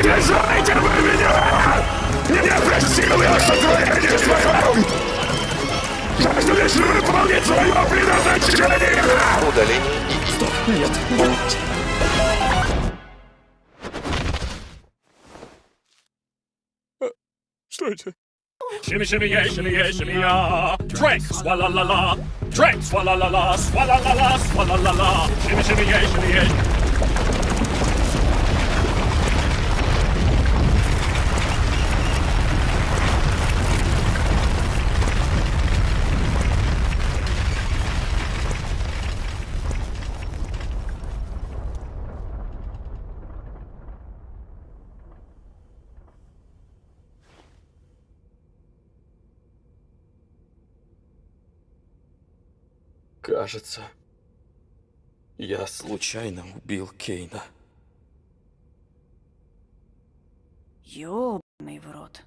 Слышите вы меня? Не просил я сотворение своем! Жажду лишь выполнить свое предназначение! Удаление и... Стоп, нет. Что это? Shimmy, shimmy, yeah, shimmy, yeah, shimmy, yeah. Drink, swalla la la. Drink, swalla la la, swalla la la, swalla la la. Shimmy, shimmy, yeah, shimmy, yeah. Кажется, я случайно убил Кейна. Ёбаный в рот.